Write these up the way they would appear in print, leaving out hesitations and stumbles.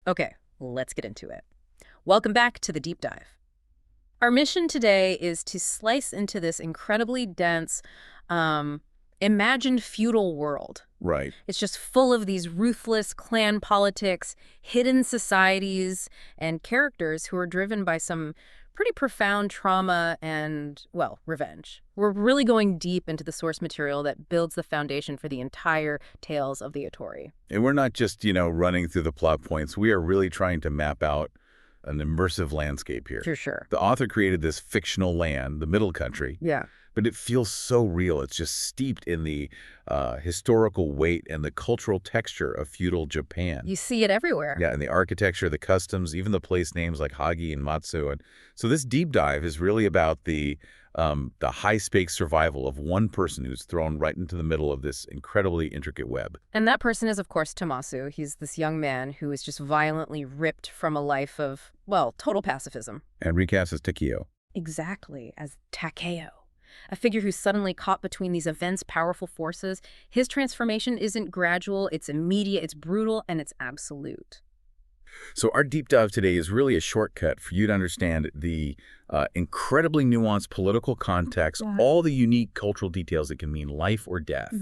Okay, let's get into it. Welcome back to the deep dive. Our mission today is to slice into this incredibly dense, imagined feudal world. Right. It's just full of these ruthless clan politics, hidden societies, and characters who are driven by some pretty profound trauma and, well, revenge. We're really going deep into the source material that builds the foundation for the entire tales of the Otori. And we're not just, running through the plot points. We are really trying to map out an immersive landscape here. For sure. The author created this fictional land, the Middle Country. Yeah. But it feels so real. It's just steeped in the historical weight and the cultural texture of feudal Japan. You see it everywhere. Yeah, and the architecture, the customs, even the place names like Hagi and Matsu. And so this deep dive is really about the high-stakes survival of one person who's thrown right into the middle of this incredibly intricate web. And that person is, of course, Tomasu. He's this young man who is just violently ripped from a life of, well, total pacifism. And recast as Takeo. Exactly, as Takeo. A figure who's suddenly caught between these immense, powerful forces. His transformation isn't gradual, it's immediate, it's brutal, and it's absolute. So our deep dive today is really a shortcut for you to understand the incredibly nuanced political context, all the unique cultural details that can mean life or death,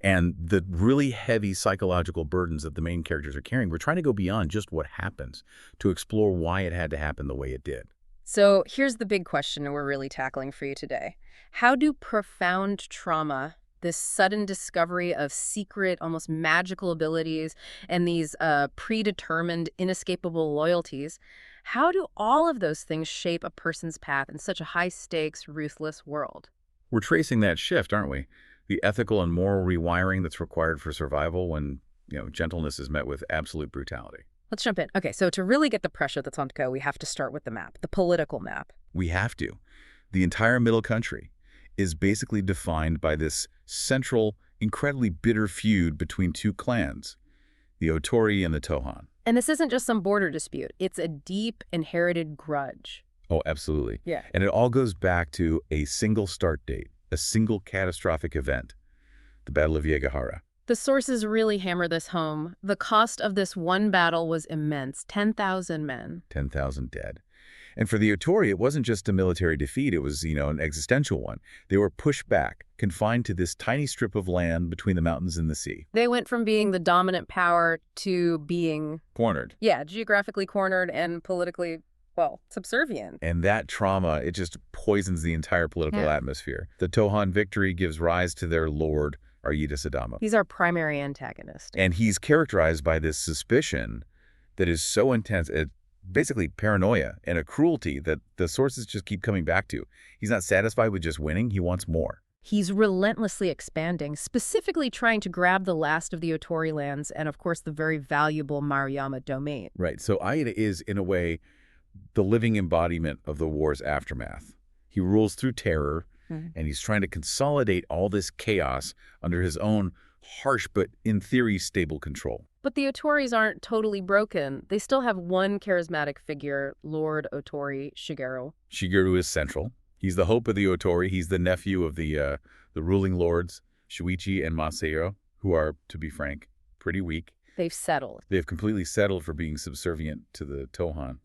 and the really heavy psychological burdens that the main characters are carrying. We're trying to go beyond just what happens to explore why it had to happen the way it did. So here's the big question we're really tackling for you today. How do profound trauma, this sudden discovery of secret, almost magical abilities, and these predetermined, inescapable loyalties, how do all of those things shape a person's path in such a high-stakes, ruthless world? We're tracing that shift, aren't we? The ethical and moral rewiring that's required for survival when, gentleness is met with absolute brutality. Let's jump in. Okay, so to really get the pressure that's on Takeo, we have to start with the map, the political map. We have to. The entire Middle Country is basically defined by this central, incredibly bitter feud between two clans, the Otori and the Tohan. And this isn't just some border dispute. It's a deep, inherited grudge. Oh, absolutely. Yeah. And it all goes back to a single start date, a single catastrophic event, the Battle of Yagahara. The sources really hammer this home. The cost of this one battle was immense, 10,000 men. 10,000 dead. And for the Otori, it wasn't just a military defeat, it was, an existential one. They were pushed back, confined to this tiny strip of land between the mountains and the sea. They went from being the dominant power to being... cornered. Yeah, geographically cornered and politically, well, subservient. And that trauma, it just poisons the entire political atmosphere. The Tohan victory gives rise to their lord, Arita Sadama. He's our primary antagonist. And he's characterized by this suspicion that is so intense, basically paranoia and a cruelty that the sources just keep coming back to. He's not satisfied with just winning, he wants more. He's relentlessly expanding, specifically trying to grab the last of the Otori lands and, of course, the very valuable Maruyama domain. Right, so Aida is, in a way, the living embodiment of the war's aftermath. He rules through terror, and he's trying to consolidate all this chaos under his own harsh but, in theory, stable control. But the Otoris aren't totally broken. They still have one charismatic figure, Lord Otori Shigeru. Shigeru is central. He's the hope of the Otori. He's the nephew of the ruling lords, Shuichi and Masahiro, who are, to be frank, pretty weak. They've settled. They've completely settled for being subservient to the Tohan.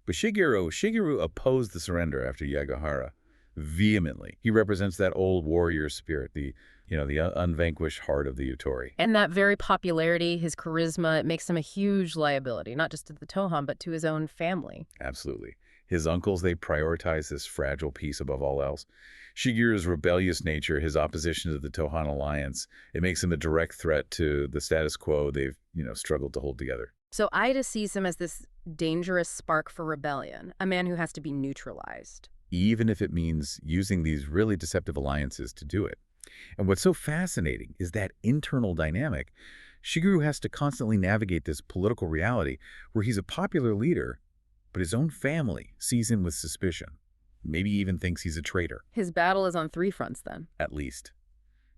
But Shigeru opposed the surrender after Yagahara vehemently. He represents that old warrior spirit, the unvanquished heart of the Otori. And that very popularity, his charisma, it makes him a huge liability, not just to the Tohan, but to his own family. Absolutely. His uncles, they prioritize this fragile peace above all else. Shigeru's rebellious nature, his opposition to the Tohan alliance, it makes him a direct threat to the status quo they've, struggled to hold together. So Aida sees him as this dangerous spark for rebellion, a man who has to be neutralized. Even if it means using these really deceptive alliances to do it. And what's so fascinating is that internal dynamic. Shigeru has to constantly navigate this political reality where he's a popular leader, but his own family sees him with suspicion, maybe even thinks he's a traitor. His battle is on three fronts then. At least.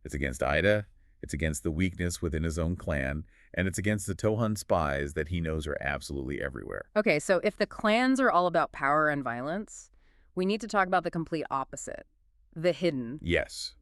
It's against Aida, it's against the weakness within his own clan, and it's against the Tohan spies that he knows are absolutely everywhere. Okay, so if the clans are all about power and violence, we need to talk about the complete opposite, the hidden. Yes.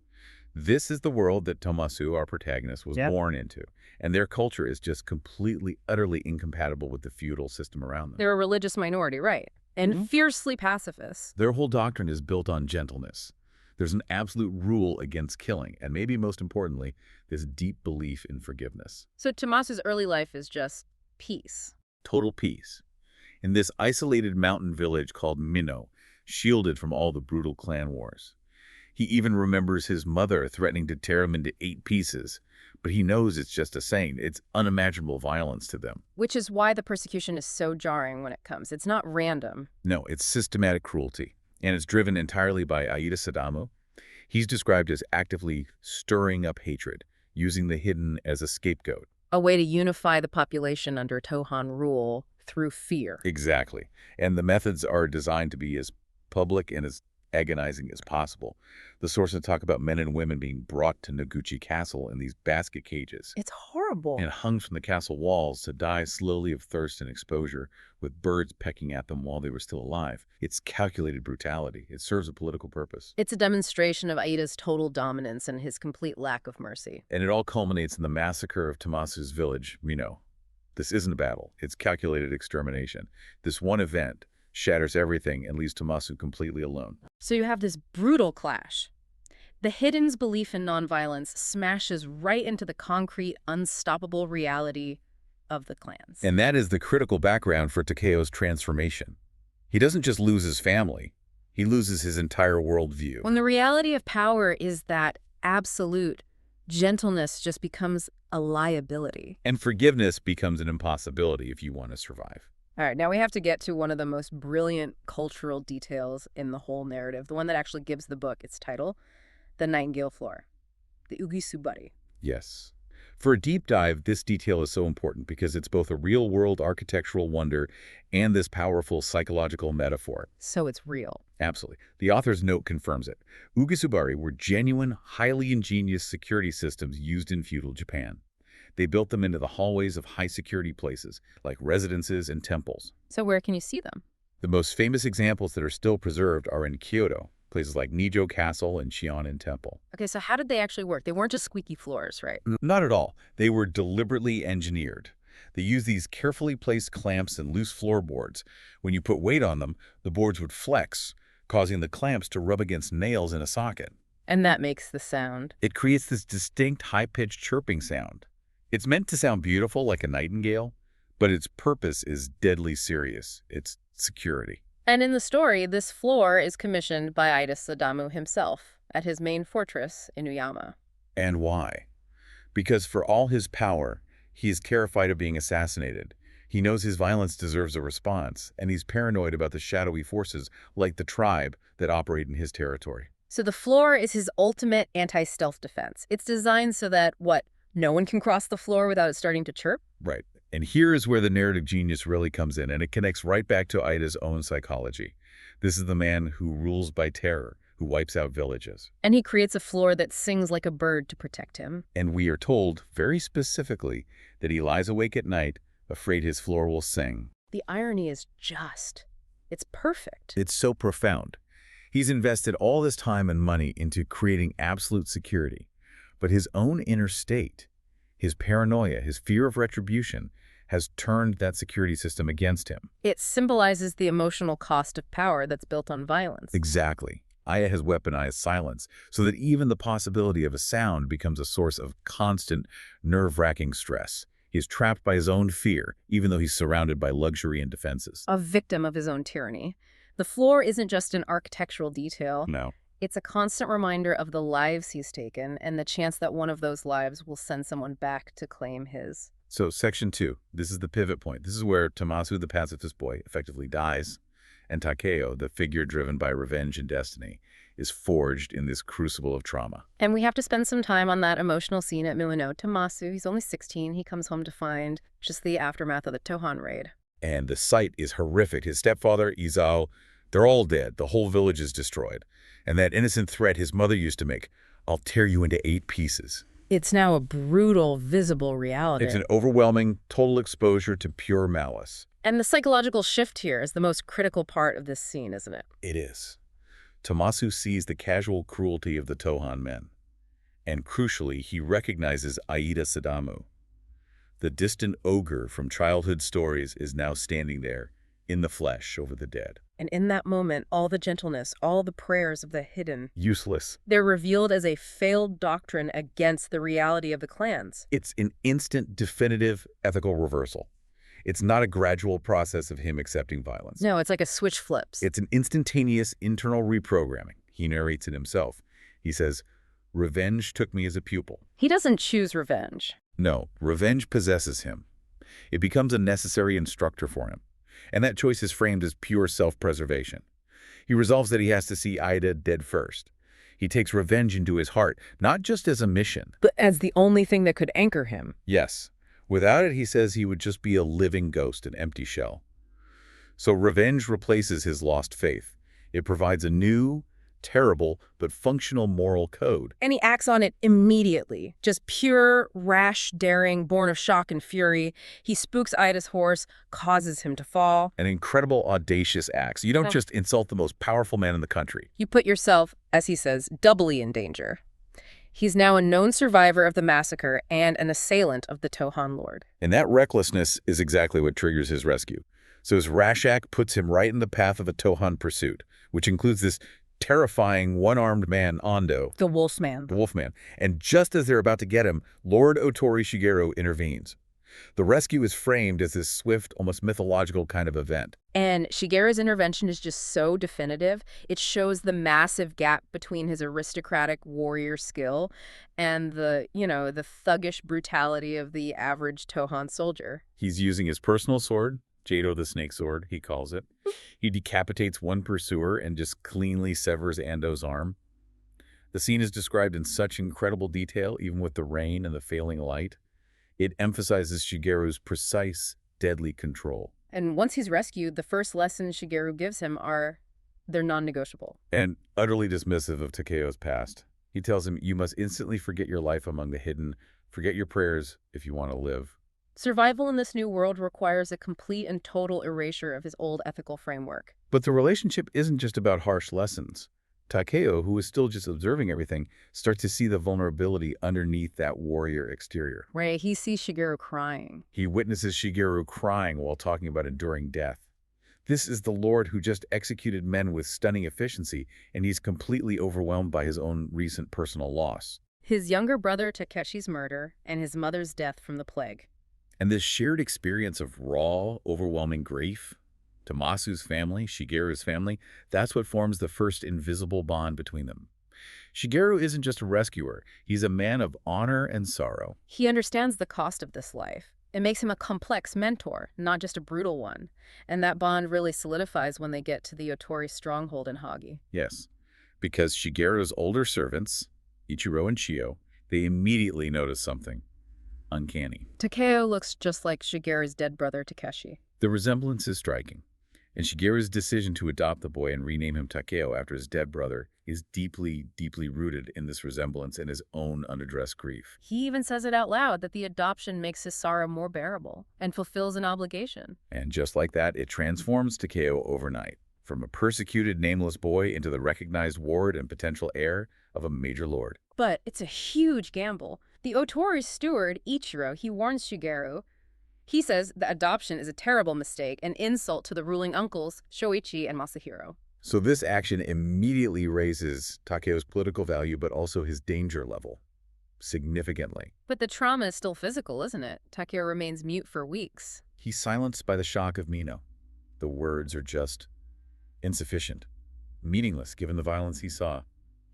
This is the world that Tomasu, our protagonist, was born into, and their culture is just completely, utterly incompatible with the feudal system around them. They're a religious minority, right? And fiercely pacifist. Their whole doctrine is built on gentleness. There's an absolute rule against killing, and maybe most importantly, this deep belief in forgiveness. So Tomasu's early life is just peace. Total peace. In this isolated mountain village called Minnow, shielded from all the brutal clan wars. He even remembers his mother threatening to tear him into 8 pieces, but he knows it's just a saying. It's unimaginable violence to them. Which is why the persecution is so jarring when it comes. It's not random. No, it's systematic cruelty, and it's driven entirely by Aida Sadamu. He's described as actively stirring up hatred, using the hidden as a scapegoat. A way to unify the population under Tohan rule through fear. Exactly. And the methods are designed to be as public and as agonizing as possible. The sources talk about men and women being brought to Noguchi Castle in these basket cages. It's horrible. And hung from the castle walls to die slowly of thirst and exposure, with birds pecking at them while they were still alive. It's calculated brutality. It serves a political purpose. It's a demonstration of Aida's total dominance and his complete lack of mercy. And it all culminates in the massacre of Tomasu's village, Mino. This isn't a battle. It's calculated extermination. This one event shatters everything and leaves Tomasu completely alone. So you have this brutal clash. The Hidden's belief in nonviolence smashes right into the concrete, unstoppable reality of the clans. And that is the critical background for Takeo's transformation. He doesn't just lose his family, he loses his entire worldview. When the reality of power is that absolute, gentleness just becomes a liability. And forgiveness becomes an impossibility if you want to survive. All right, now we have to get to one of the most brilliant cultural details in the whole narrative, the one that actually gives the book its title, The Nightingale Floor, the Ugisubari. Yes. For a deep dive, this detail is so important because it's both a real-world architectural wonder and this powerful psychological metaphor. So it's real. Absolutely. The author's note confirms it. Ugisubari were genuine, highly ingenious security systems used in feudal Japan. They built them into the hallways of high-security places, like residences and temples. So where can you see them? The most famous examples that are still preserved are in Kyoto, places like Nijo Castle and Shionin Temple. Okay, so how did they actually work? They weren't just squeaky floors, right? Not at all. They were deliberately engineered. They used these carefully placed clamps and loose floorboards. When you put weight on them, the boards would flex, causing the clamps to rub against nails in a socket. And that makes the sound. It creates this distinct high-pitched chirping sound. It's meant to sound beautiful like a nightingale, but its purpose is deadly serious. It's security. And in the story, this floor is commissioned by Aida Sadamu himself at his main fortress in Uyama. And why? Because for all his power, he is terrified of being assassinated. He knows his violence deserves a response, and he's paranoid about the shadowy forces like the tribe that operate in his territory. So the floor is his ultimate anti-stealth defense. It's designed so that, no one can cross the floor without it starting to chirp? Right. And here is where the narrative genius really comes in, and it connects right back to Aida's own psychology. This is the man who rules by terror, who wipes out villages. And he creates a floor that sings like a bird to protect him. And we are told, very specifically, that he lies awake at night, afraid his floor will sing. The irony is just. It's perfect. It's so profound. He's invested all this time and money into creating absolute security. But his own inner state, his paranoia, his fear of retribution, has turned that security system against him. It symbolizes the emotional cost of power that's built on violence. Exactly. Aya has weaponized silence so that even the possibility of a sound becomes a source of constant, nerve-wracking stress. He's trapped by his own fear, even though he's surrounded by luxury and defenses. A victim of his own tyranny. The floor isn't just an architectural detail. No. It's a constant reminder of the lives he's taken and the chance that one of those lives will send someone back to claim his. So, Section 2, this is the pivot point. This is where Tomasu, the pacifist boy, effectively dies, and Takeo, the figure driven by revenge and destiny, is forged in this crucible of trauma. And we have to spend some time on that emotional scene at Milano. Tomasu, he's only 16. He comes home to find just the aftermath of the Tohan raid. And the sight is horrific. His stepfather, Izao, they're all dead. The whole village is destroyed. And that innocent threat his mother used to make, I'll tear you into 8 pieces. It's now a brutal, visible reality. It's an overwhelming, total exposure to pure malice. And the psychological shift here is the most critical part of this scene, isn't it? It is. Tomasu sees the casual cruelty of the Tohan men. And crucially, he recognizes Aida Sadamu. The distant ogre from childhood stories is now standing there, in the flesh, over the dead. And in that moment, all the gentleness, all the prayers of the hidden, Useless. they're revealed as a failed doctrine against the reality of the clans. It's an instant, definitive ethical reversal. It's not a gradual process of him accepting violence. No, it's like a switch flips. It's an instantaneous internal reprogramming. He narrates it himself. He says, "Revenge took me as a pupil." He doesn't choose revenge. No, revenge possesses him. It becomes a necessary instructor for him. And that choice is framed as pure self-preservation. He resolves that he has to see Ida dead first. He takes revenge into his heart, not just as a mission. But as the only thing that could anchor him. Yes. Without it, he says he would just be a living ghost, an empty shell. So revenge replaces his lost faith. It provides a new, terrible, but functional moral code. And he acts on it immediately. Just pure, rash daring, born of shock and fury. He spooks Ida's horse, causes him to fall. An incredible, audacious act. You don't just insult the most powerful man in the country. You put yourself, as he says, doubly in danger. He's now a known survivor of the massacre and an assailant of the Tohan Lord. And that recklessness is exactly what triggers his rescue. So his rash act puts him right in the path of a Tohan pursuit, which includes this terrifying one-armed man, Ando. The Wolfman. The Wolfman. And just as they're about to get him, Lord Otori Shigeru intervenes. The rescue is framed as this swift, almost mythological kind of event. And Shigeru's intervention is just so definitive. It shows the massive gap between his aristocratic warrior skill and the thuggish brutality of the average Tohan soldier. He's using his personal sword, Jado the Snake Sword, he calls it. He decapitates one pursuer and just cleanly severs Ando's arm. The scene is described in such incredible detail, even with the rain and the failing light. It emphasizes Shigeru's precise, deadly control. And once he's rescued, the first lessons Shigeru gives him they're non-negotiable. And utterly dismissive of Takeo's past. He tells him, you must instantly forget your life among the hidden, forget your prayers if you want to live. Survival in this new world requires a complete and total erasure of his old ethical framework. But the relationship isn't just about harsh lessons. Takeo, who is still just observing everything, starts to see the vulnerability underneath that warrior exterior. Right, he sees Shigeru crying. He witnesses Shigeru crying while talking about enduring death. This is the Lord who just executed men with stunning efficiency, and he's completely overwhelmed by his own recent personal loss. His younger brother Takeshi's murder and his mother's death from the plague. And this shared experience of raw, overwhelming grief, Tomasu's family, Shigeru's family, that's what forms the first invisible bond between them. Shigeru isn't just a rescuer. He's a man of honor and sorrow. He understands the cost of this life. It makes him a complex mentor, not just a brutal one. And that bond really solidifies when they get to the Otori stronghold in Hagi. Yes, because Shigeru's older servants, Ichiro and Chiyo, they immediately notice something uncanny. Takeo looks just like Shigeru's dead brother Takeshi. The resemblance is striking, and Shigeru's decision to adopt the boy and rename him Takeo after his dead brother is deeply, deeply rooted in this resemblance and his own unaddressed grief. He even says it out loud that the adoption makes his sorrow more bearable and fulfills an obligation. And just like that, it transforms Takeo overnight, from a persecuted, nameless boy into the recognized ward and potential heir of a major lord. But it's a huge gamble. The Otori's steward, Ichiro, he warns Shigeru. He says the adoption is a terrible mistake, an insult to the ruling uncles, Shoichi and Masahiro. So this action immediately raises Takeo's political value, but also his danger level, significantly. But the trauma is still physical, isn't it? Takeo remains mute for weeks. He's silenced by the shock of Mino. The words are just insufficient, meaningless given the violence he saw.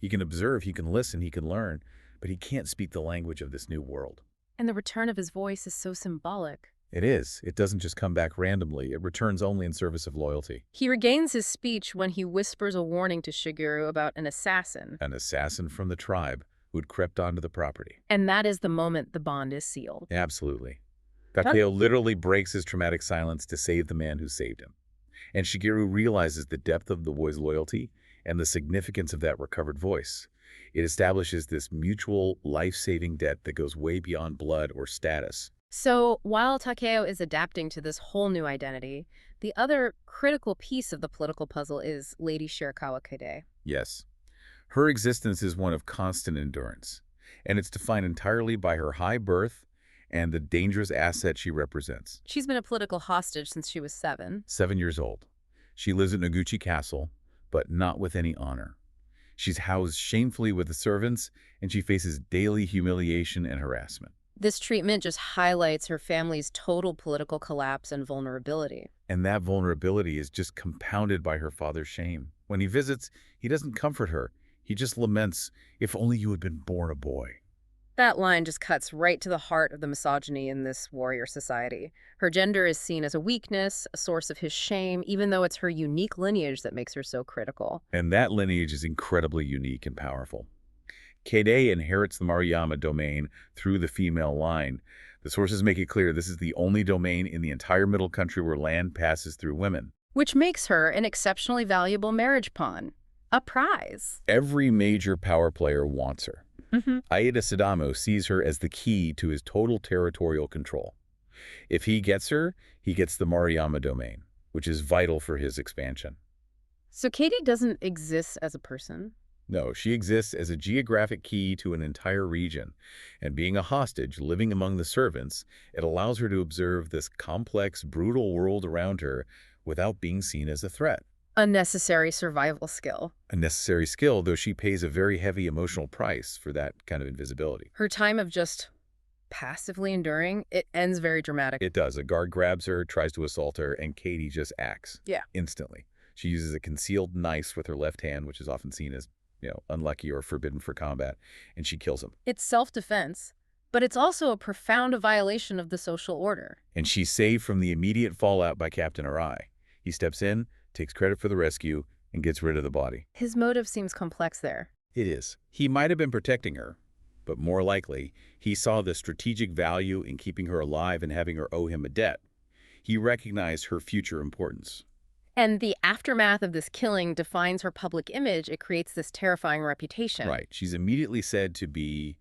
He can observe, he can listen, he can learn, but he can't speak the language of this new world. And the return of his voice is so symbolic. It is. It doesn't just come back randomly. It returns only in service of loyalty. He regains his speech when he whispers a warning to Shigeru about an assassin. An assassin from the tribe who'd crept onto the property. And that is the moment the bond is sealed. Absolutely. Takeo literally breaks his traumatic silence to save the man who saved him. And Shigeru realizes the depth of the boy's loyalty and the significance of that recovered voice. It establishes this mutual life-saving debt that goes way beyond blood or status. So, while Takeo is adapting to this whole new identity, the other critical piece of the political puzzle is Lady Shirakawa Kade. Yes. Her existence is one of constant endurance. and it's defined entirely by her high birth and the dangerous asset she represents. She's been a political hostage since she was 7. 7 years old. She lives at Noguchi Castle, but not with any honor. She's housed shamefully with the servants, and she faces daily humiliation and harassment. This treatment just highlights her family's total political collapse and vulnerability. And that vulnerability is just compounded by her father's shame. When he visits, he doesn't comfort her. He just laments, "If only you had been born a boy." That line just cuts right to the heart of the misogyny in this warrior society. Her gender is seen as a weakness, a source of his shame, even though it's her unique lineage that makes her so critical. And that lineage is incredibly unique and powerful. Kade inherits the Maruyama domain through the female line. The sources make it clear this is the only domain in the entire Middle Country where land passes through women. Which makes her an exceptionally valuable marriage pawn. A prize. Every major power player wants her. Aida Sadamo sees her as the key to his total territorial control. If he gets her, he gets the Maruyama domain, which is vital for his expansion. So Katie doesn't exist as a person? No, she exists as a geographic key to an entire region, and being a hostage living among the servants, it allows her to observe this complex, brutal world around her without being seen as a threat. A necessary survival skill. A necessary skill, though she pays a very heavy emotional price for that kind of invisibility. Her time of just passively enduring, it ends very dramatic. It does. A guard grabs her, tries to assault her, and Katie just acts. Yeah. Instantly. She uses a concealed knife with her left hand, which is often seen as, unlucky or forbidden for combat, and she kills him. It's self-defense, but it's also a profound violation of the social order. And she's saved from the immediate fallout by Captain Arai. He steps in, takes credit for the rescue, and gets rid of the body. His motive seems complex there. It is. He might have been protecting her, but more likely, he saw the strategic value in keeping her alive and having her owe him a debt. He recognized her future importance. And the aftermath of this killing defines her public image. It creates this terrifying reputation. Right. She's immediately said to be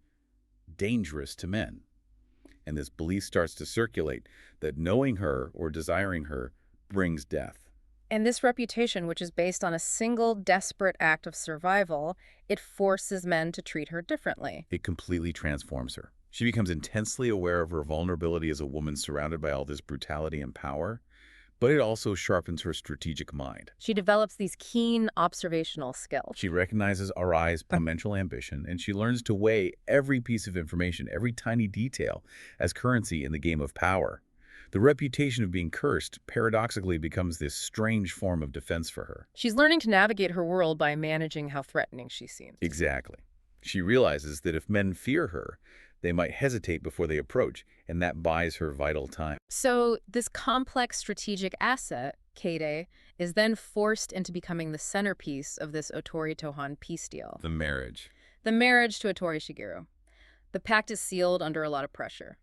dangerous to men. And this belief starts to circulate that knowing her or desiring her brings death. And this reputation, which is based on a single desperate act of survival, it forces men to treat her differently. It completely transforms her. She becomes intensely aware of her vulnerability as a woman surrounded by all this brutality and power, but it also sharpens her strategic mind. She develops these keen observational skills. She recognizes Arai's potential ambition, and she learns to weigh every piece of information, every tiny detail, as currency in the game of power. The reputation of being cursed paradoxically becomes this strange form of defense for her. She's learning to navigate her world by managing how threatening she seems. Exactly. She realizes that if men fear her, they might hesitate before they approach, and that buys her vital time. So this complex strategic asset, Kade, is then forced into becoming the centerpiece of this Otori Tohan peace deal. The marriage. The marriage to Otori Shigeru. The pact is sealed under a lot of pressure.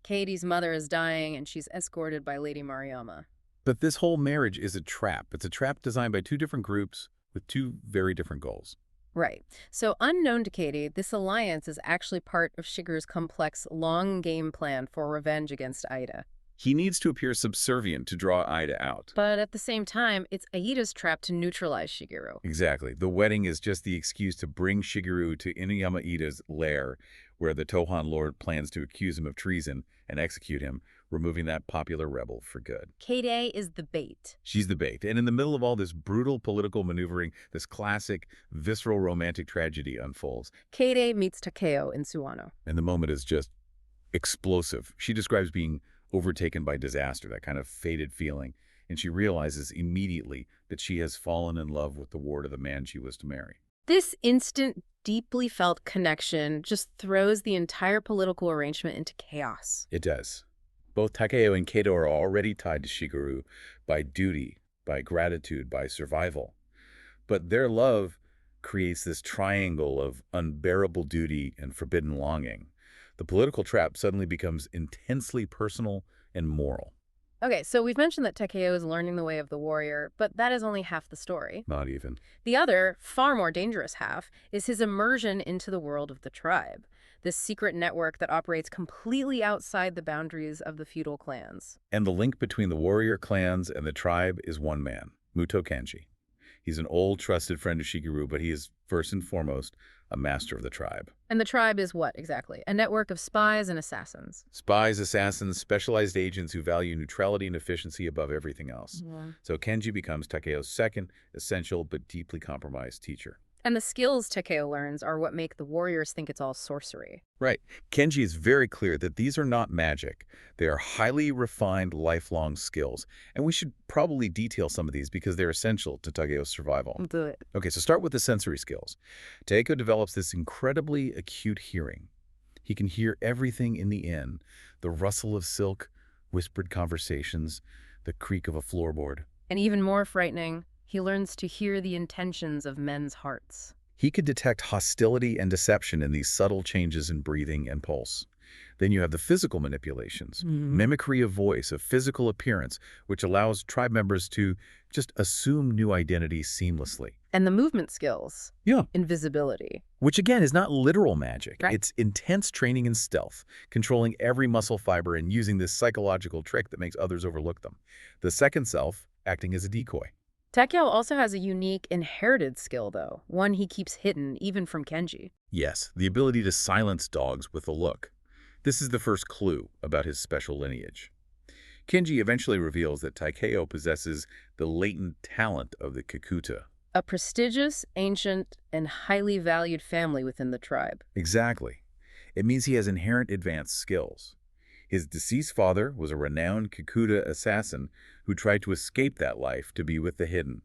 Katie's mother is dying, and she's escorted by Lady Maruyama. But this whole marriage is a trap. It's a trap designed by two different groups with two very different goals. Right. So unknown to Katie, this alliance is actually part of Shigeru's complex, long game plan for revenge against Aida. He needs to appear subservient to draw Aida out. But at the same time, it's Aida's trap to neutralize Shigeru. Exactly. The wedding is just the excuse to bring Shigeru to Inuyama Ida's lair, where the Tohan Lord plans to accuse him of treason and execute him, removing that popular rebel for good. Kade is the bait. She's the bait. And in the middle of all this brutal political maneuvering, this classic, visceral romantic tragedy unfolds. Kade meets Takeo in Suwano. And the moment is just explosive. She describes being overtaken by disaster, that kind of fated feeling. And she realizes immediately that she has fallen in love with the ward of the man she was to marry. This instant, deeply felt connection just throws the entire political arrangement into chaos. It does. Both Takeo and Kato are already tied to Shigeru by duty, by gratitude, by survival. But their love creates this triangle of unbearable duty and forbidden longing. The political trap suddenly becomes intensely personal and moral. Okay, so we've mentioned that Takeo is learning the way of the warrior, but that is only half the story. Not even. The other, far more dangerous half, is his immersion into the world of the tribe, this secret network that operates completely outside the boundaries of the feudal clans. And the link between the warrior clans and the tribe is one man, Muto Kanji. He's an old, trusted friend of Shigeru, but he is, first and foremost, a master of the tribe. And the tribe is what, exactly? A network of spies and assassins. Spies, assassins, specialized agents who value neutrality and efficiency above everything else. Yeah. So Kenji becomes Takeo's second, essential but deeply compromised teacher. And the skills Takeo learns are what make the warriors think it's all sorcery. Right. Kenji is very clear that these are not magic. They are highly refined, lifelong skills. And we should probably detail some of these because they're essential to Takeo's survival. Do it. Okay, so start with the sensory skills. Takeo develops this incredibly acute hearing. He can hear everything in the inn, the rustle of silk, whispered conversations, the creak of a floorboard. And even more frightening, he learns to hear the intentions of men's hearts. He could detect hostility and deception in these subtle changes in breathing and pulse. Then you have the physical manipulations, mimicry of voice, of physical appearance, which allows tribe members to just assume new identities seamlessly. And the movement skills. Yeah. Invisibility. Which again is not literal magic. Right. It's intense training in stealth, controlling every muscle fiber and using this psychological trick that makes others overlook them. The second self acting as a decoy. Takeo also has a unique inherited skill, though, one he keeps hidden even from Kenji. Yes, the ability to silence dogs with a look. This is the first clue about his special lineage. Kenji eventually reveals that Takeo possesses the latent talent of the Kikuta. A prestigious, ancient, and highly valued family within the tribe. Exactly. It means he has inherent advanced skills. His deceased father was a renowned Kikuta assassin who tried to escape that life to be with the hidden.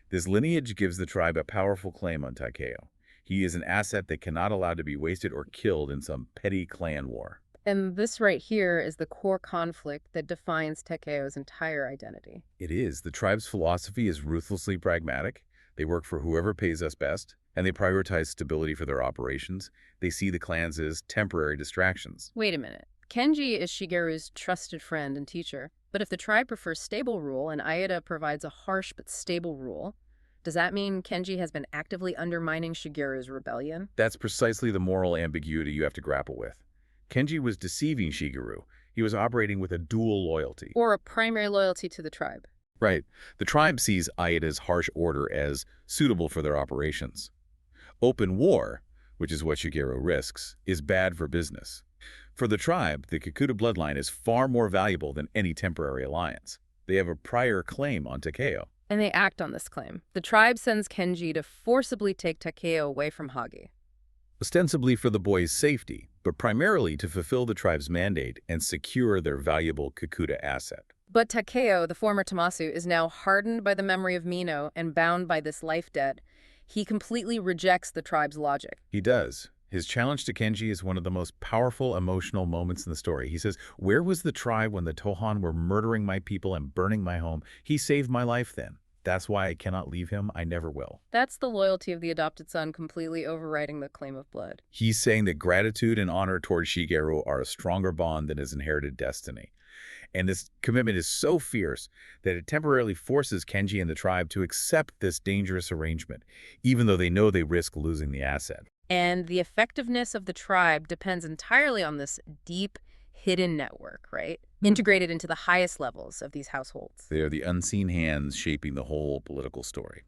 This lineage gives the tribe a powerful claim on Takeo. He is an asset they cannot allow to be wasted or killed in some petty clan war. And this right here is the core conflict that defines Takeo's entire identity. It is. The tribe's philosophy is ruthlessly pragmatic. They work for whoever pays us best, and they prioritize stability for their operations. They see the clans as temporary distractions. Wait a minute. Kenji is Shigeru's trusted friend and teacher, but if the tribe prefers stable rule and Aida provides a harsh but stable rule, does that mean Kenji has been actively undermining Shigeru's rebellion? That's precisely the moral ambiguity you have to grapple with. Kenji was deceiving Shigeru. He was operating with a dual loyalty. Or a primary loyalty to the tribe. Right. The tribe sees Aida's harsh order as suitable for their operations. Open war, which is what Shigeru risks, is bad for business. For the tribe, the Kikuta bloodline is far more valuable than any temporary alliance. They have a prior claim on Takeo. And they act on this claim. The tribe sends Kenji to forcibly take Takeo away from Hagi. Ostensibly for the boy's safety, but primarily to fulfill the tribe's mandate and secure their valuable Kikuta asset. But Takeo, the former Tamasu, is now hardened by the memory of Mino and bound by this life debt. He completely rejects the tribe's logic. He does. His challenge to Kenji is one of the most powerful emotional moments in the story. He says, "Where was the tribe when the Tohan were murdering my people and burning my home? He saved my life then. That's why I cannot leave him. I never will." That's the loyalty of the adopted son completely overriding the claim of blood. He's saying that gratitude and honor toward Shigeru are a stronger bond than his inherited destiny. And this commitment is so fierce that it temporarily forces Kenji and the tribe to accept this dangerous arrangement, even though they know they risk losing the asset. And the effectiveness of the tribe depends entirely on this deep, hidden network, right? Integrated into the highest levels of these households. They are the unseen hands shaping the whole political story.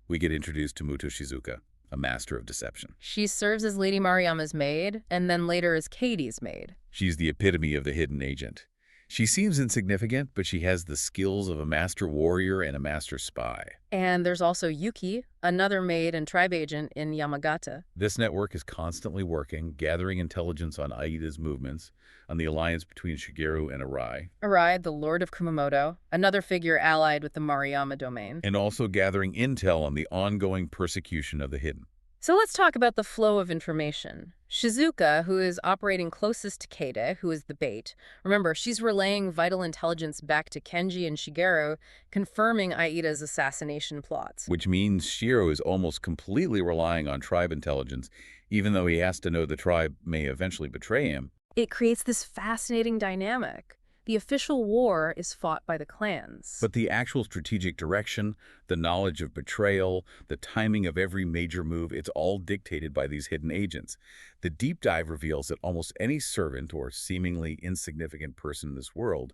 We get introduced to Muto Shizuka, a master of deception. She serves as Lady Mariama's maid, and then later as Katie's maid. She's the epitome of the hidden agent. She seems insignificant, but she has the skills of a master warrior and a master spy. And there's also Yuki, another maid and tribe agent in Yamagata. This network is constantly working, gathering intelligence on Aida's movements, on the alliance between Shigeru and Arai. Arai, the Lord of Kumamoto, another figure allied with the Maruyama domain. And also gathering intel on the ongoing persecution of the hidden. So let's talk about the flow of information. Shizuka, who is operating closest to Kade, who is the bait. Remember, she's relaying vital intelligence back to Kenji and Shigeru, confirming Aida's assassination plots. Which means Shiro is almost completely relying on tribe intelligence, even though he has to know the tribe may eventually betray him. It creates this fascinating dynamic. The official war is fought by the clans. But the actual strategic direction, the knowledge of betrayal, the timing of every major move, it's all dictated by these hidden agents. The deep dive reveals that almost any servant or seemingly insignificant person in this world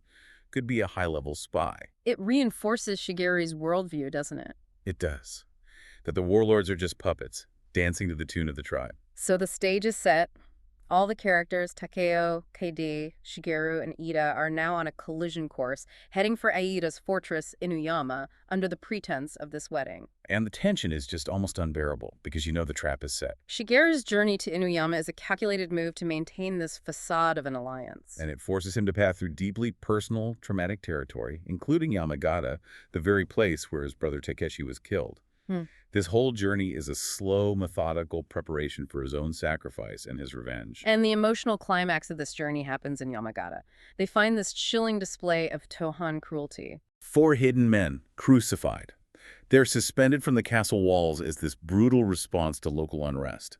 could be a high-level spy. It reinforces Shigeru's worldview, doesn't it? It does. That the warlords are just puppets, dancing to the tune of the tribe. So the stage is set. All the characters, Takeo, Keide, Shigeru, and Ida, are now on a collision course, heading for Aida's fortress, Inuyama, under the pretense of this wedding. And the tension is just almost unbearable, because you know the trap is set. Shigeru's journey to Inuyama is a calculated move to maintain this facade of an alliance. And it forces him to pass through deeply personal, traumatic territory, including Yamagata, the very place where his brother Takeshi was killed. This whole journey is a slow, methodical preparation for his own sacrifice and his revenge. And the emotional climax of this journey happens in Yamagata. They find this chilling display of Tohan cruelty. 4 hidden men, crucified. They're suspended from the castle walls as this brutal response to local unrest.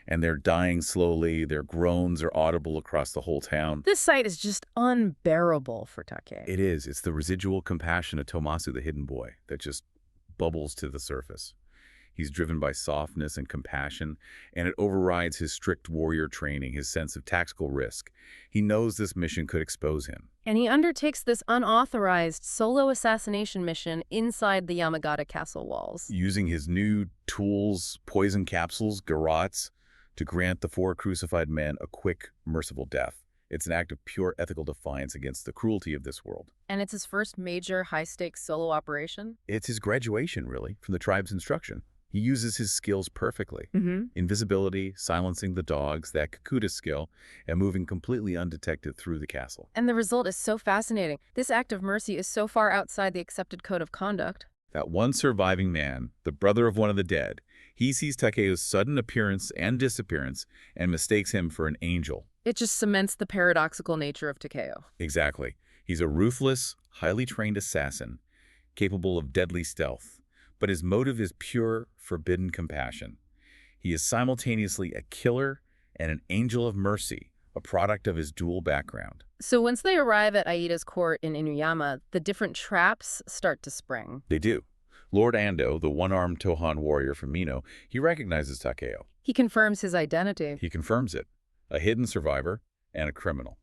And they're dying slowly, their groans are audible across the whole town. This sight is just unbearable for Take. It is. It's the residual compassion of Tomasu, the hidden boy, that just bubbles to the surface. He's driven by softness and compassion, and it overrides his strict warrior training, his sense of tactical risk. He knows this mission could expose him. And he undertakes this unauthorized solo assassination mission inside the Yamagata castle walls. Using his new tools, poison capsules, garrots, to grant the 4 crucified men a quick, merciful death. It's an act of pure ethical defiance against the cruelty of this world. And it's his first major high-stakes solo operation? It's his graduation, really, from the tribe's instruction. He uses his skills perfectly. Invisibility, silencing the dogs, that Kakuta skill, and moving completely undetected through the castle. And the result is so fascinating. This act of mercy is so far outside the accepted code of conduct. That one surviving man, the brother of one of the dead, he sees Takeo's sudden appearance and disappearance and mistakes him for an angel. It just cements the paradoxical nature of Takeo. Exactly. He's a ruthless, highly trained assassin, capable of deadly stealth. But his motive is pure, forbidden compassion. He is simultaneously a killer and an angel of mercy, a product of his dual background. So once they arrive at Aida's court in Inuyama, the different traps start to spring. They do. Lord Ando, the one-armed Tohan warrior from Mino, he recognizes Takeo. He confirms his identity. He confirms it. A hidden survivor and a criminal.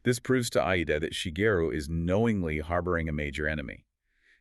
This proves to Aida that Shigeru is knowingly harboring a major enemy.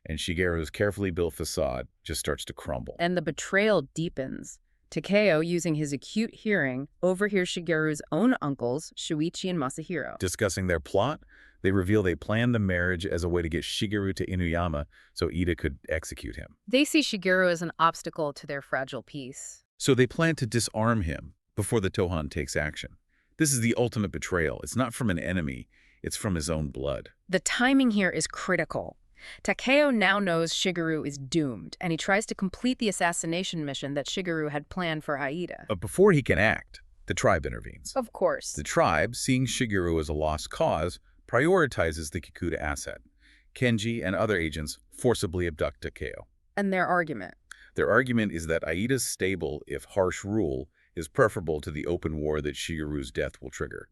And Shigeru's carefully built facade just starts to crumble. And the betrayal deepens. Takeo, using his acute hearing, overhears Shigeru's own uncles, Shuichi and Masahiro. Discussing their plot, they reveal they planned the marriage as a way to get Shigeru to Inuyama so Ida could execute him. They see Shigeru as an obstacle to their fragile peace. So they plan to disarm him before the Tohan takes action. This is the ultimate betrayal. It's not from an enemy, it's from his own blood. The timing here is critical. Takeo now knows Shigeru is doomed, and he tries to complete the assassination mission that Shigeru had planned for Aida. But before he can act, the tribe intervenes. Of course. The tribe, seeing Shigeru as a lost cause, prioritizes the Kikuta asset. Kenji and other agents forcibly abduct Takeo. And their argument? Their argument is that Aida's stable, if harsh rule, is preferable to the open war that Shigeru's death will trigger.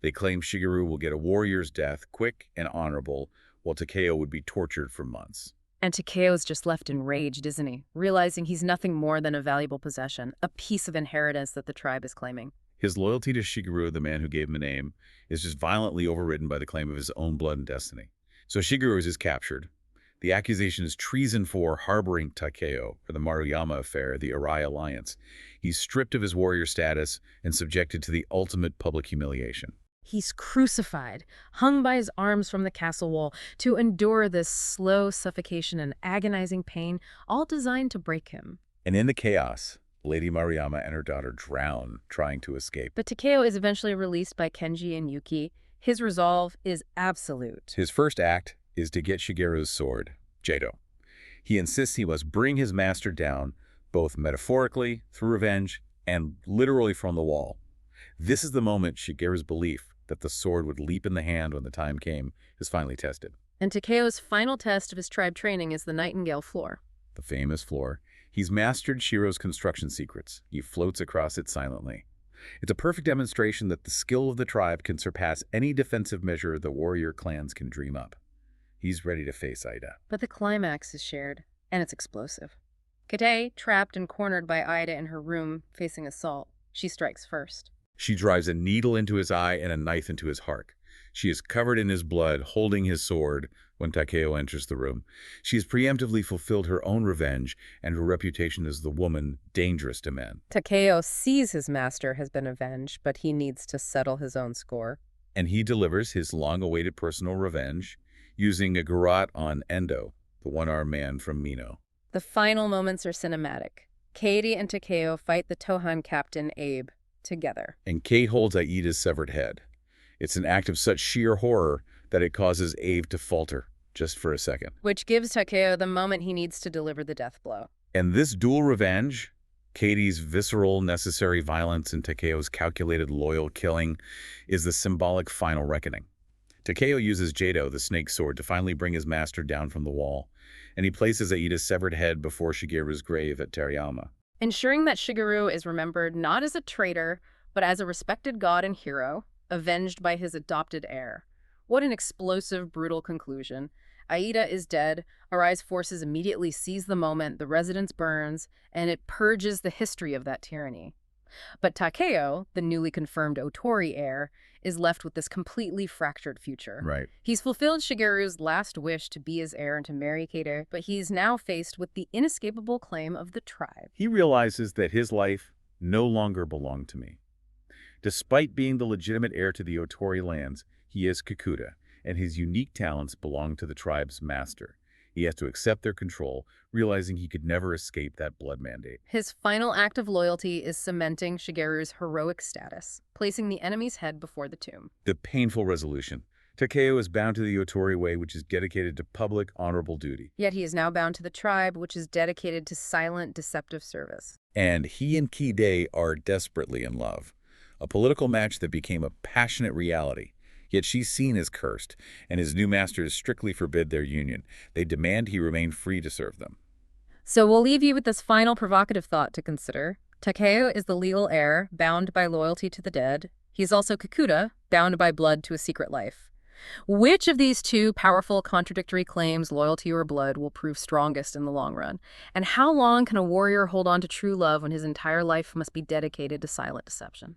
They claim Shigeru will get a warrior's death, quick and honorable, while Takeo would be tortured for months. And Takeo's just left enraged, isn't he? Realizing he's nothing more than a valuable possession, a piece of inheritance that the tribe is claiming. His loyalty to Shigeru, the man who gave him a name, is just violently overridden by the claim of his own blood and destiny. So Shigeru is captured. The accusation is treason for harboring Takeo for the Maruyama affair, the Arai alliance. He's stripped of his warrior status and subjected to the ultimate public humiliation. He's crucified, hung by his arms from the castle wall, to endure this slow suffocation and agonizing pain, all designed to break him. And in the chaos, Lady Maruyama and her daughter drown, trying to escape. But Takeo is eventually released by Kenji and Yuki. His resolve is absolute. His first act is to get Shigeru's sword, Jado. He insists he must bring his master down, both metaphorically, through revenge, and literally from the wall. This is the moment Shigeru's belief that the sword would leap in the hand when the time came is finally tested. And Takeo's final test of his tribe training is the Nightingale Floor. The famous floor. He's mastered Shiro's construction secrets. He floats across it silently. It's a perfect demonstration that the skill of the tribe can surpass any defensive measure the warrior clans can dream up. He's ready to face Ida. But the climax is shared, and it's explosive. Kate, trapped and cornered by Ida in her room, facing assault, she strikes first. She drives a needle into his eye and a knife into his heart. She is covered in his blood, holding his sword when Takeo enters the room. She has preemptively fulfilled her own revenge, and her reputation as the woman dangerous to men. Takeo sees his master has been avenged, but he needs to settle his own score. And he delivers his long-awaited personal revenge, using a garrote on Endo, the one-armed man from Mino. The final moments are cinematic. Katie and Takeo fight the Tohan captain, Abe, together. And Kate holds Aida's severed head. It's an act of such sheer horror that it causes Abe to falter, just for a second. Which gives Takeo the moment he needs to deliver the death blow. And this dual revenge, Katie's visceral, necessary violence and Takeo's calculated, loyal killing, is the symbolic final reckoning. Takeo uses Jado, the snake sword, to finally bring his master down from the wall, and he places Aida's severed head before Shigeru's grave at Terayama. Ensuring that Shigeru is remembered not as a traitor, but as a respected god and hero, avenged by his adopted heir. What an explosive, brutal conclusion. Aida is dead, Arai's forces immediately seize the moment, the residence burns, and it purges the history of that tyranny. But Takeo, the newly confirmed Otori heir, is left with this completely fractured future. Right. He's fulfilled Shigeru's last wish to be his heir and to marry Kate, but he's now faced with the inescapable claim of the tribe. He realizes that his life no longer belonged to me. Despite being the legitimate heir to the Otori lands, he is Kakuta, and his unique talents belong to the tribe's master. He has to accept their control, realizing he could never escape that blood mandate. His final act of loyalty is cementing Shigeru's heroic status, placing the enemy's head before the tomb. The painful resolution. Takeo is bound to the Otori way, which is dedicated to public, honorable duty. Yet he is now bound to the tribe, which is dedicated to silent, deceptive service. And he and Kide are desperately in love. A political match that became a passionate reality. Yet she's seen as cursed, and his new masters strictly forbid their union. They demand he remain free to serve them. So we'll leave you with this final provocative thought to consider. Takeo is the legal heir, bound by loyalty to the dead. He's also Kakuta, bound by blood to a secret life. Which of these two powerful contradictory claims, loyalty or blood, will prove strongest in the long run? And how long can a warrior hold on to true love when his entire life must be dedicated to silent deception?